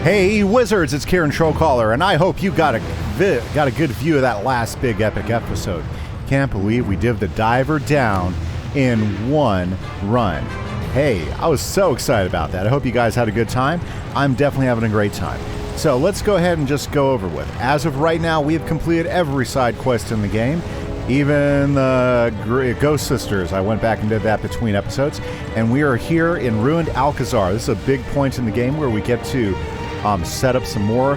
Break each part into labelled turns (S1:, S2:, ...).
S1: Hey Wizards, it's Kieran Trollcaller, and I hope you got a good view of that last big epic episode. Can't believe we did the diver down in one run. Hey, I was so excited about that. I hope you guys had a good time. I'm definitely having a great time. So let's go ahead and just go over with. As of right now, we have completed every side quest in the game. Even the Ghost Sisters, I went back and did that between episodes. And we are here in Ruined Alcazar. This is a big point in the game where we get to set up some more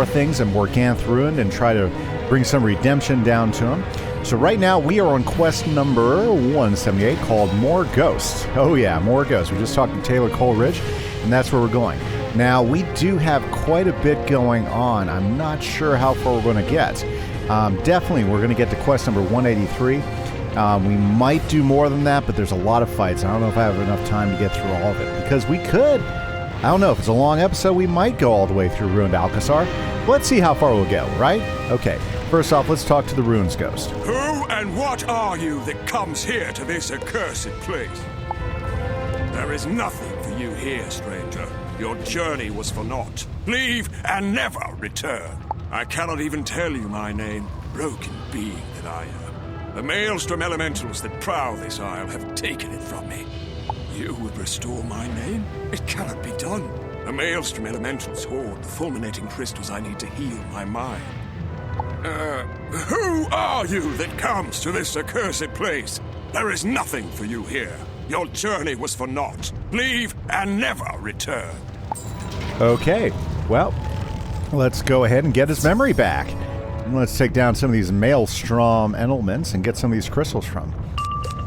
S1: things in Morganth Ruined and try to bring some redemption down to them. So right now we are on quest number 178 called More Ghosts. Oh yeah, More Ghosts. We just talked to Taylor Coleridge, and that's where we're going. Now we do have quite a bit going on. I'm not sure how far we're going to get. Definitely we're going to get to quest number 183. We might do more than that, but there's a lot of fights. I don't know if I have enough time to get through all of it, because we could. I don't know, if it's a long episode, we might go all the way through Ruined Alcazar. Let's see how far we'll go, right? Okay, first off, let's talk to the Ruins Ghost.
S2: Who and what are you that comes here to this accursed place? There is nothing for you here, stranger. Your journey was for naught. Leave and never return. I cannot even tell you my name, broken being that I am. The maelstrom elementals that prowl this isle have taken it from me. You would restore my name? It cannot be done. The maelstrom elementals hoard the fulminating crystals I need to heal my mind. Who are you that comes to this accursed place? There is nothing for you here. Your journey was for naught. Leave and never return.
S1: Okay, well, let's go ahead and get his memory back. And let's take down some of these maelstrom elements and get some of these crystals from him.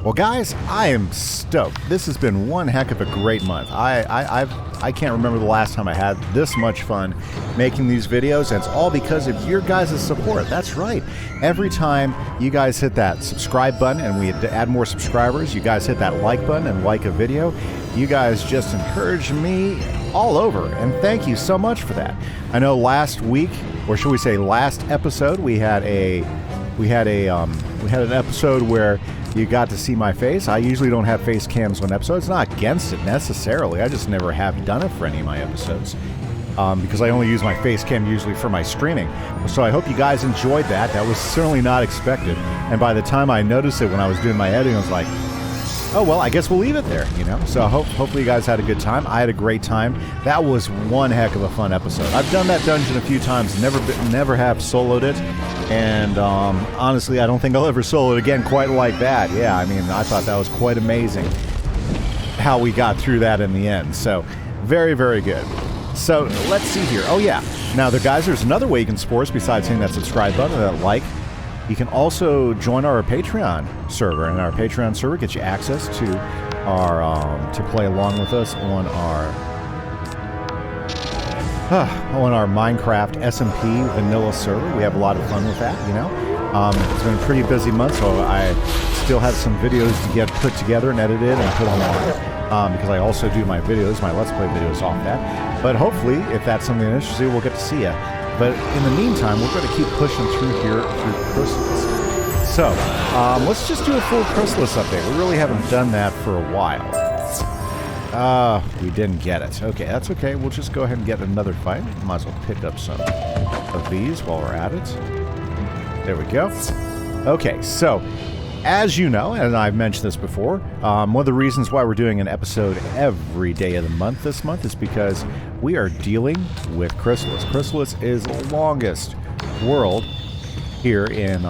S1: Well, guys, I am stoked. This has been one heck of a great month. I can't remember the last time I had this much fun making these videos, and it's all because of your guys' support. That's right. Every time you guys hit that subscribe button and we add more subscribers, you guys hit that like button and like a video, you guys just encourage me all over, and thank you so much for that. I know last week, or should we say last episode, we had an episode where you got to see my face. I usually don't have face cams on episodes. Not against it necessarily. I just never have done it for any of my episodes because I only use my face cam usually for my streaming. So I hope you guys enjoyed that. That was certainly not expected. And by the time I noticed it when I was doing my editing, I was like, oh, well, I guess we'll leave it there, you know? So hopefully you guys had a good time. I had a great time. That was one heck of a fun episode. I've done that dungeon a few times, never have soloed it. And honestly, I don't think I'll ever solo it again quite like that. Yeah, I mean, I thought that was quite amazing how we got through that in the end. So, very, very good. So, let's see here. Oh, yeah. Now, guys, there's another way you can support us besides hitting that subscribe button and that like. You can also join our Patreon server, and our Patreon server gets you access to our to play along with us on our Minecraft SMP vanilla server. We have a lot of fun with that, you know. It's been a pretty busy month, so I still have some videos to get put together and edited and put online because I also do my videos, my Let's Play videos off that. But hopefully, if that's something that interests you, we'll get to see you. But in the meantime, we're going to keep pushing through here through Chrysalis. So, let's just do a full Chrysalis update. We really haven't done that for a while. We didn't get it. Okay, that's okay. We'll just go ahead and get another fight. Might as well pick up some of these while we're at it. There we go. Okay, so, as you know, and I've mentioned this before, one of the reasons why we're doing an episode every day of the month this month is because we are dealing with Chrysalis. Chrysalis is the longest world here in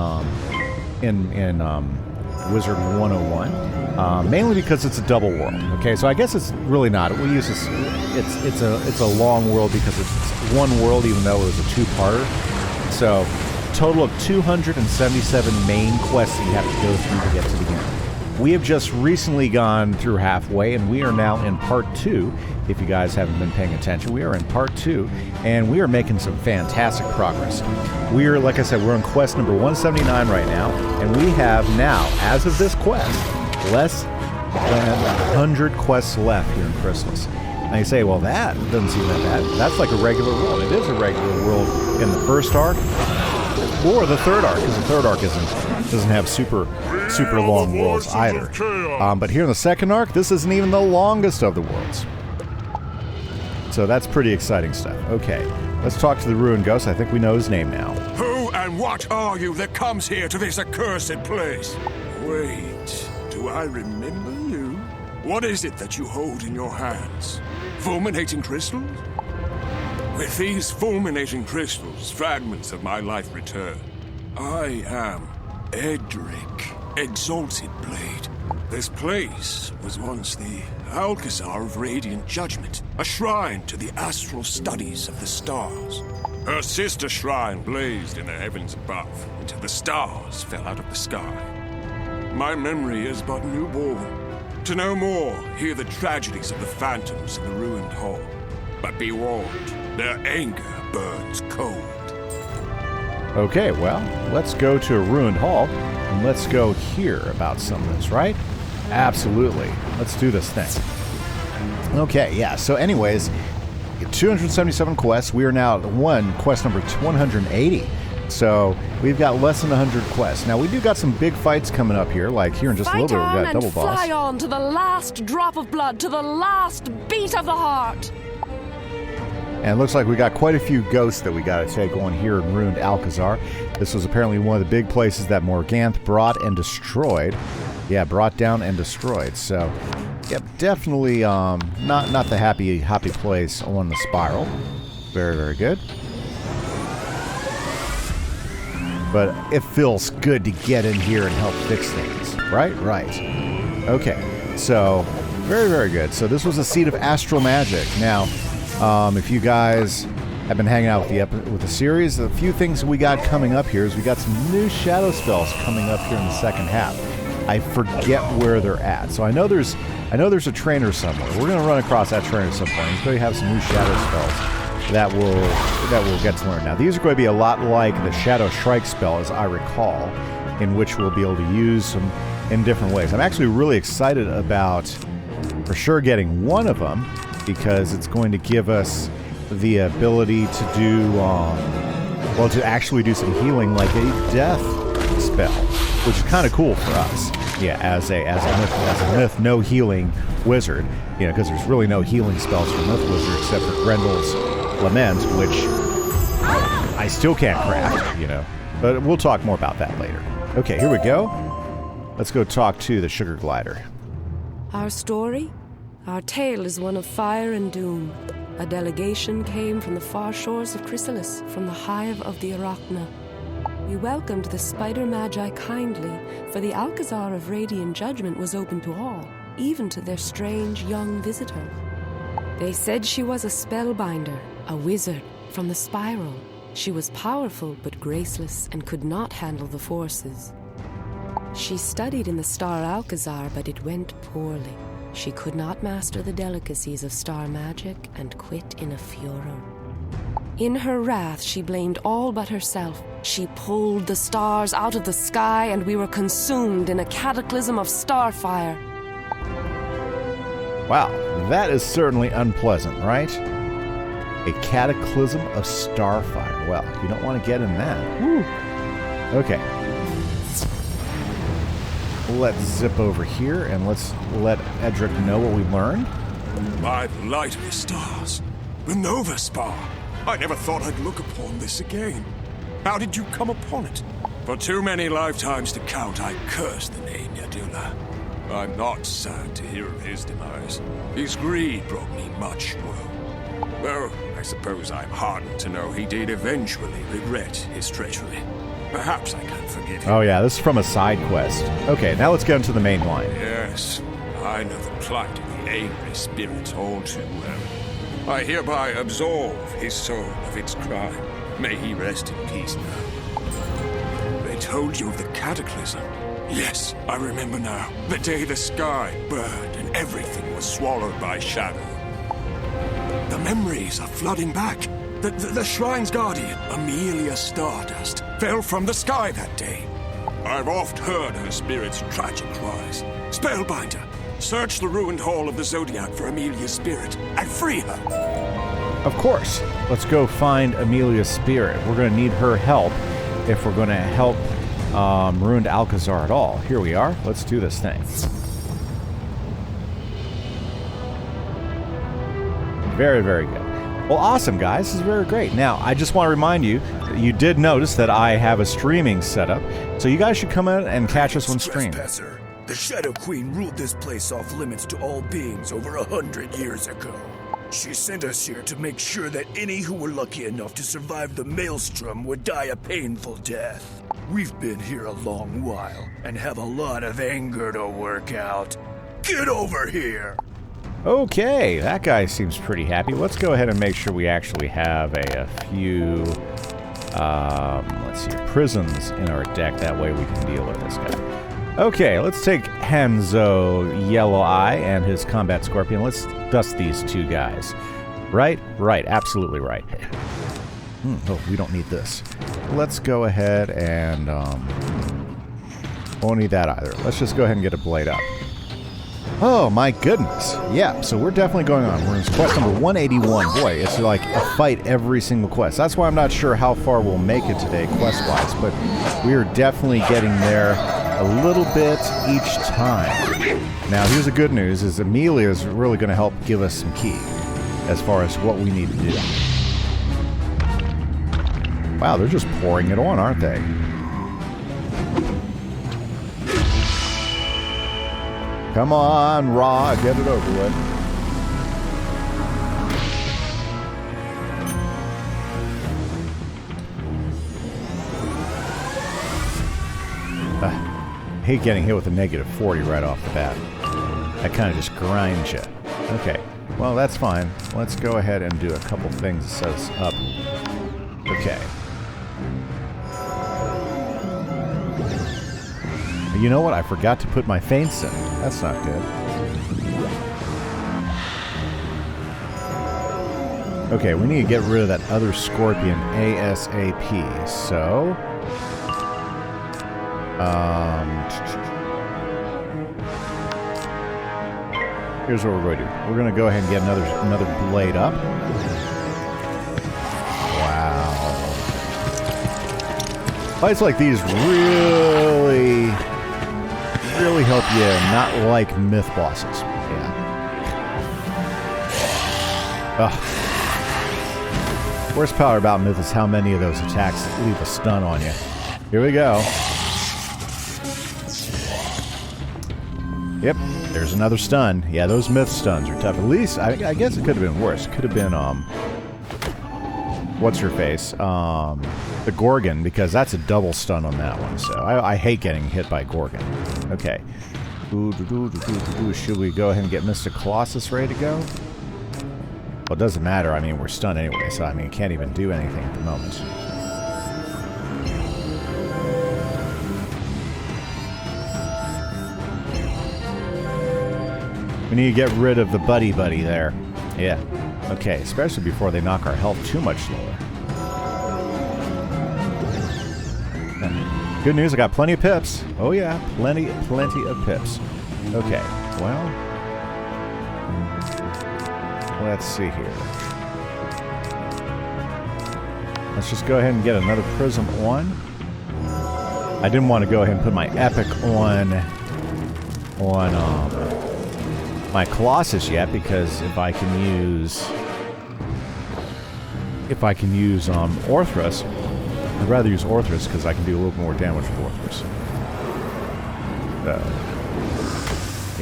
S1: Wizard101, mainly because it's a double world. Okay, so I guess it's really not. We use this. It's a long world because it's one world, even though it was a two-parter. So, total of 277 main quests that you have to go through to get to the end. We have just recently gone through halfway, and we are now in part 2. If you guys haven't been paying attention, we are in part 2, and we are making some fantastic progress. We are, like I said, we're on quest number 179 right now, and we have now, as of this quest, less than 100 quests left here in Chrysalis. Now you say, well, that doesn't seem that bad. That's like a regular world. It is a regular world in the first arc, or the third arc, because the third arc doesn't have super long worlds either. But here in the second arc, this isn't even the longest of the worlds. So that's pretty exciting stuff. Okay, let's talk to the ruined ghost. I think we know his name now.
S2: Who and what are you that comes here to this accursed place? Wait, do I remember you? What is it that you hold in your hands? Fulminating crystals? With these fulminating crystals, fragments of my life return. I am Edric, Exalted Blade. This place was once the Alcazar of Radiant Judgment, a shrine to the astral studies of the stars. Her sister shrine blazed in the heavens above until the stars fell out of the sky. My memory is but newborn. To know more, hear the tragedies of the phantoms in the ruined hall. But be warned, their anger burns cold.
S1: Okay, well, let's go to a ruined hall, and let's go hear about some of this, right? Absolutely. Let's do this thing. Okay, yeah, so anyways, 277 quests. We are now at quest number 180. So we've got less than 100 quests. Now, we do got some big fights coming up here, like here in just a little bit, we've got double boss.
S3: Fly on to the last drop of blood, to the last beat of the heart.
S1: And it looks like we got quite a few ghosts that we got to take on here in ruined Alcazar. This was apparently one of the big places that Morganth brought and destroyed. Yeah, brought down and destroyed. So, yep, definitely not the happy place on the spiral. Very, very good. But it feels good to get in here and help fix things. Right? Right. Okay. So, very, very good. So this was a seed of astral magic. Now, if you guys have been hanging out with the series, a few things we got coming up here is we got some new shadow spells coming up here in the second half. I forget where they're at. So I know there's a trainer somewhere. We're going to run across that trainer somewhere. He's going to have some new shadow spells that we'll get to learn. Now, these are going to be a lot like the Shadow Strike spell, as I recall, in which we'll be able to use them in different ways. I'm actually really excited about, for sure, getting one of them, because it's going to give us the ability to do, to actually do some healing, like a death spell, which is kind of cool for us. Yeah, as a myth, no healing wizard, because there's really no healing spells for myth wizard except for Grendel's Lament, which I still can't craft, but we'll talk more about that later. Okay, here we go. Let's go talk to the Sugar Glider.
S3: Our story? Our tale is one of fire and doom. A delegation came from the far shores of Chrysalis, from the hive of the Arachna. We welcomed the spider magi kindly, for the Alcazar of Radiant Judgment was open to all, even to their strange young visitor. They said she was a spellbinder, a wizard from the spiral. She was powerful but graceless and could not handle the forces. She studied in the Star Alcazar, but it went poorly. She could not master the delicacies of star magic and quit in a furor. In her wrath, she blamed all but herself. She pulled the stars out of the sky, and we were consumed in a cataclysm of starfire.
S1: Wow, that is certainly unpleasant, right? A cataclysm of starfire. Well, you don't want to get in that. Woo. Okay. Let's zip over here and let's let Edric know what we learned.
S2: By the light of the stars, the Nova Spar. I never thought I'd look upon this again. How did you come upon it? For too many lifetimes to count, I cursed the name Yadula. I'm not sad to hear of his demise. His greed brought me much woe. Though, I suppose I'm heartened to know he did eventually regret his treachery. Perhaps I can forgive him.
S1: Oh yeah, this is from a side quest. Okay, now let's get into the main line.
S2: Yes, I know the plight of the angry spirit all too well. I hereby absolve his soul of its crime. May he rest in peace now. They told you of the cataclysm. Yes, I remember now. The day the sky burned and everything was swallowed by shadow. The memories are flooding back. The shrine's guardian, Amelia Stardust, fell from the sky that day. I've oft heard her spirit's tragic cries. Spellbinder, search the ruined hall of the Zodiac for Amelia's spirit and free her.
S1: Of course. Let's go find Amelia's spirit. We're going to need her help if we're going to help ruined Alcazar at all. Here we are. Let's do this thing. Very, very good. Well, awesome, guys. This is very great. Now, I just want to remind you, you did notice that I have a streaming setup, so you guys should come in and catch us on stream.
S4: The Shadow Queen ruled this place off limits to all beings over 100 years ago. She sent us here to make sure that any who were lucky enough to survive the maelstrom would die a painful death. We've been here a long while and have a lot of anger to work out. Get over here!
S1: Okay, that guy seems pretty happy. Let's go ahead and make sure we actually have a few, let's see, prisons in our deck. That way we can deal with this guy. Okay, let's take Hanzo Yellow Eye and his Combat Scorpion. Let's dust these two guys. Right? Right, absolutely right. Oh, we don't need this. Let's go ahead and, won't need that either. Let's just go ahead and get a blade up. Oh, my goodness. Yeah, so we're definitely going on. We're in quest number 181. Boy, it's like a fight every single quest. That's why I'm not sure how far we'll make it today, quest-wise, but we are definitely getting there a little bit each time. Now, here's the good news, is Amelia is really going to help give us some key as far as what we need to do. Wow, they're just pouring it on, aren't they? Come on, Raw, get it over with. Hate getting hit with a -40 right off the bat. That kind of just grinds you. Okay, well, that's fine. Let's go ahead and do a couple things to set us up. Okay. You know what? I forgot to put my feints in. That's not good. Okay, we need to get rid of that other Scorpion ASAP. So... here's what we're going to do. We're going to go ahead and get another blade up. Wow. Fights like these really help you not like myth bosses. Yeah. Ugh. Worst part about myth is how many of those attacks leave a stun on you. Here we go. Yep, there's another stun. Yeah, those myth stuns are tough. At least, I guess it could have been worse. Could have been, what's her face? The Gorgon, because that's a double stun on that one. So I hate getting hit by Gorgon. Okay. Should we go ahead and get Mr. Colossus ready to go? Well, it doesn't matter. I mean, we're stunned anyway, so I mean, can't even do anything at the moment. We need to get rid of the buddy there. Yeah. Okay, especially before they knock our health too much lower. Good news, I got plenty of pips. Oh yeah, plenty of pips. Okay, well, let's see here. Let's just go ahead and get another prism on. I didn't want to go ahead and put my epic on my Colossus yet, because if I can use Orthrus, I'd rather use Orthrus because I can do a little more damage with Orthrus. So,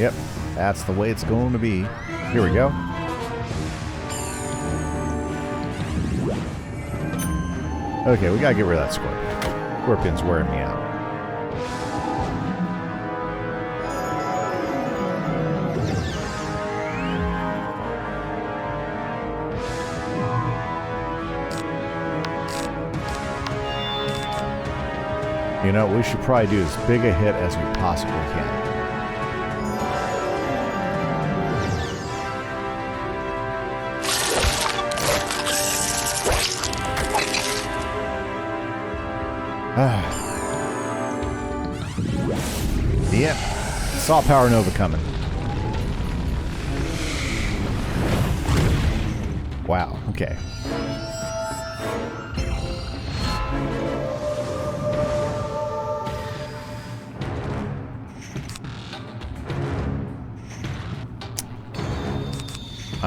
S1: yep, that's the way it's going to be. Here we go. Okay, we gotta get rid of that Scorpion. Scorpion's wearing me out. You know, we should probably do as big a hit as we possibly can. Yep. Saw Power Nova coming. Wow, okay.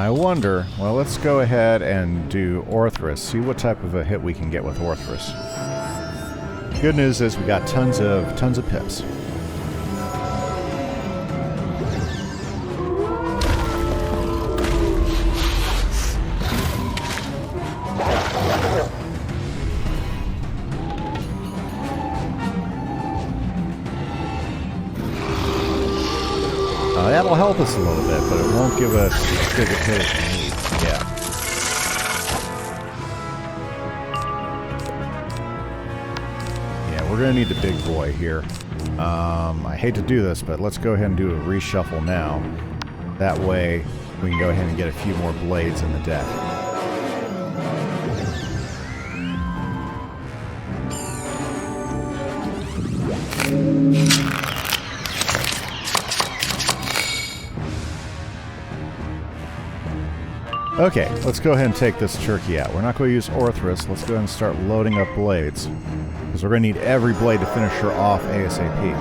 S1: I wonder... Well, let's go ahead and do Orthrus. See what type of a hit we can get with Orthrus. Good news is we got tons of pips. That'll help us a little bit, but it won't give us as big a hit as we need. Yeah. Yeah, we're going to need the big boy here. I hate to do this, but let's go ahead and do a reshuffle now. That way, we can go ahead and get a few more blades in the deck. Okay, let's go ahead and take this turkey out. We're not going to use Orthrus. Let's go ahead and start loading up blades. Because we're going to need every blade to finish her off ASAP.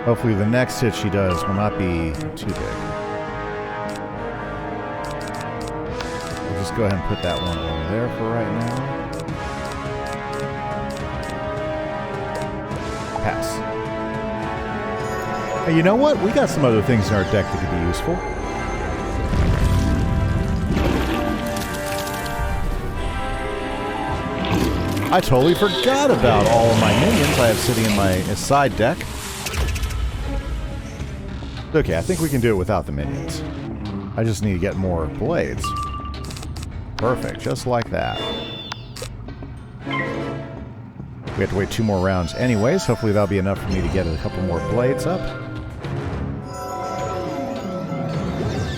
S1: Hopefully the next hit she does will not be too big. We'll just go ahead and put that one over there for right now. Pass. Hey, you know what? We got some other things in our deck that could be useful. I totally forgot about all of my minions I have sitting in my side deck. Okay, I think we can do it without the minions. I just need to get more blades. Perfect, just like that. We have to wait 2 more rounds anyways. Hopefully that'll be enough for me to get a couple more blades up.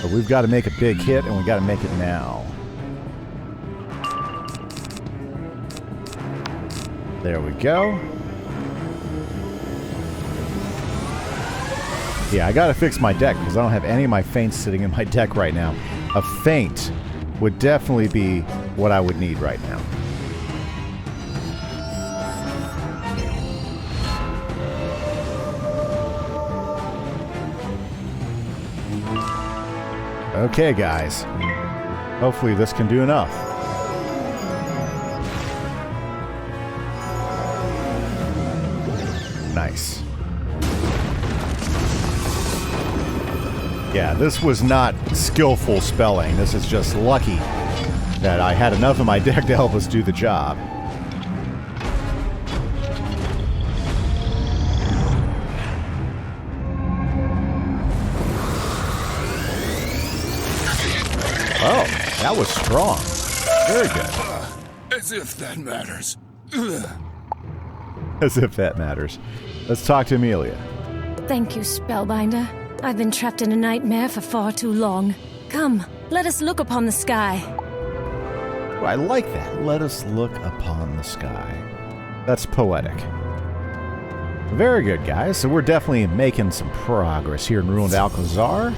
S1: But we've got to make a big hit, and we've got to make it now. There we go. Yeah, I gotta fix my deck because I don't have any of my feints sitting in my deck right now. A feint would definitely be what I would need right now. Okay, guys. Hopefully this can do enough. Nice. Yeah, this was not skillful spelling. This is just lucky that I had enough in my deck to help us do the job. Oh, that was strong. Very good.
S4: As if that matters.
S1: As if that matters. Let's talk to Amelia.
S5: Thank you, Spellbinder. I've been trapped in a nightmare for far too long. Come, let us look upon the sky.
S1: Oh, I like that. Let us look upon the sky. That's poetic. Very good, guys. So we're definitely making some progress here in Ruined Alcazar.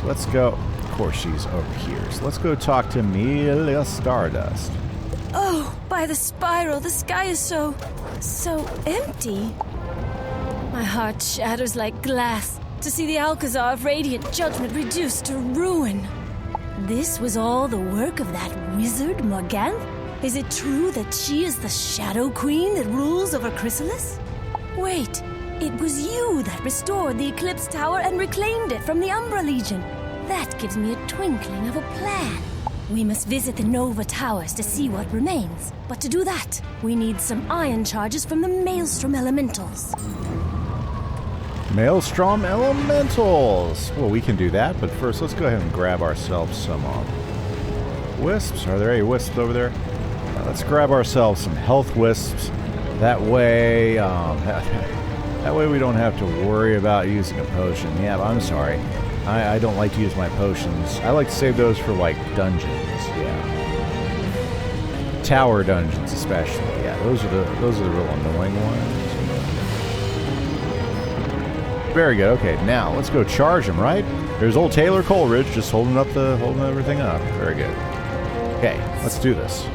S1: Let's go. Of course, she's over here. So let's go talk to Amelia Stardust.
S5: Oh, by the spiral, the sky is so empty. My heart shatters like glass to see the Alcazar of Radiant Judgment reduced to ruin. This was all the work of that wizard, Morganth? Is it true that she is the Shadow Queen that rules over Chrysalis? Wait, it was you that restored the Eclipse Tower and reclaimed it from the Umbra Legion. That gives me a twinkling of a plan. We must visit the Nova Towers to see what remains. But to do that, we need some iron charges from the Maelstrom Elementals.
S1: Maelstrom Elementals! Well, we can do that, but first let's go ahead and grab ourselves some wisps. Are there any wisps over there? Let's grab ourselves some health wisps. That way, that way we don't have to worry about using a potion. Yeah, but I'm sorry. I don't like to use my potions. I like to save those for, like, dungeons, yeah. Tower dungeons, especially. Yeah, those are the real annoying ones. Very good. Okay, now let's go charge him, right? There's old Taylor Coleridge just holding everything up. Very good. Okay, let's do this.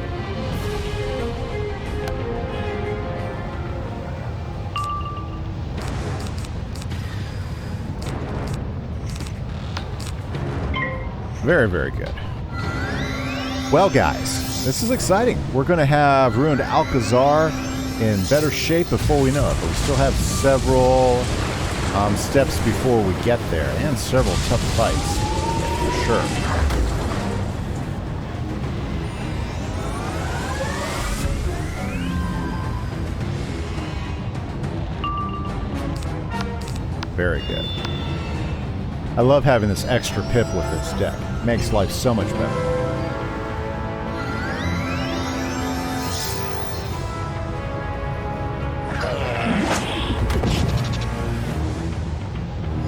S1: Very, very good. Well, guys, this is exciting. We're going to have ruined Alcazar in better shape before we know it, but we still have several steps before we get there, and several tough fights, for sure. Very good. I love having this extra pip with this deck. It makes life so much better.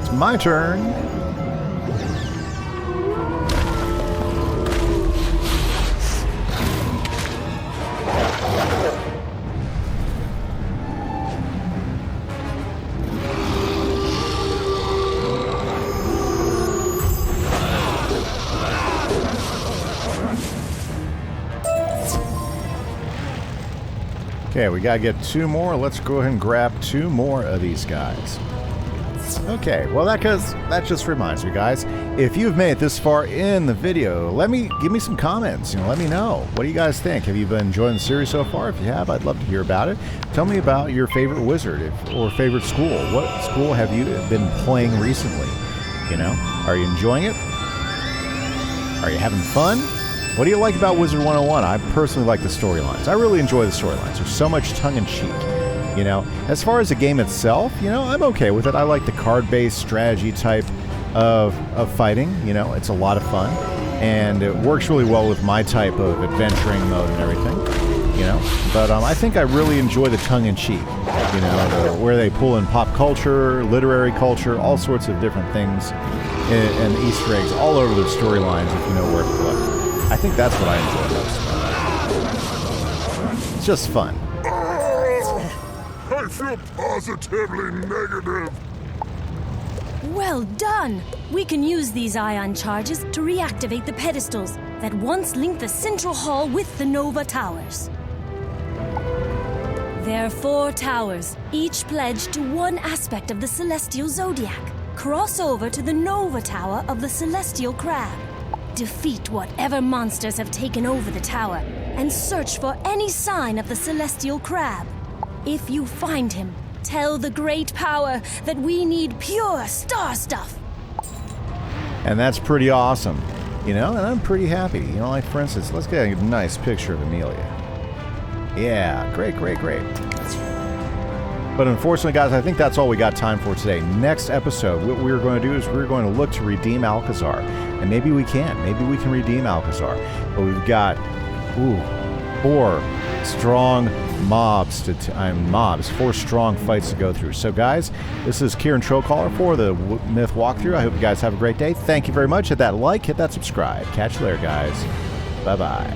S1: It's my turn. Okay, we gotta get 2 more. Let's go ahead and grab 2 more of these guys. Okay, well that just reminds me, guys, if you've made it this far in the video, give me some comments. Let me know. What do you guys think? Have you been enjoying the series so far? If you have, I'd love to hear about it. Tell me about your favorite wizard or favorite school. What school have you been playing recently? Are you enjoying it? Are you having fun? What do you like about Wizard101? I personally like the storylines. I really enjoy the storylines. There's so much tongue-in-cheek. As far as the game itself, I'm okay with it. I like the card-based strategy type of fighting. It's a lot of fun, and it works really well with my type of adventuring mode and everything. But I think I really enjoy the tongue-in-cheek. Where they pull in pop culture, literary culture, all sorts of different things, and Easter eggs all over the storylines if you know where to look. I think that's what I enjoy most. It's just fun.
S2: I feel positively negative.
S5: Well done! We can use these ion charges to reactivate the pedestals that once linked the central hall with the Nova Towers. There are 4 towers, each pledged to one aspect of the Celestial Zodiac. Cross over to the Nova Tower of the Celestial Crab. Defeat whatever monsters have taken over the tower, and search for any sign of the Celestial Crab. If you find him, tell the Great Power that we need pure star stuff.
S1: And that's pretty awesome. And I'm pretty happy. Like for instance, let's get a nice picture of Amelia. Yeah, great. But unfortunately, guys, I think that's all we got time for today. Next episode, what we're going to do is we're going to look to redeem Alcazar. And maybe we can. Maybe we can redeem Alcazar. But we've got, 4 strong mobs 4 strong fights to go through. So, guys, this is Kieran Trollcaller for the Myth Walkthrough. I hope you guys have a great day. Thank you very much. Hit that like, hit that subscribe. Catch you later, guys. Bye-bye.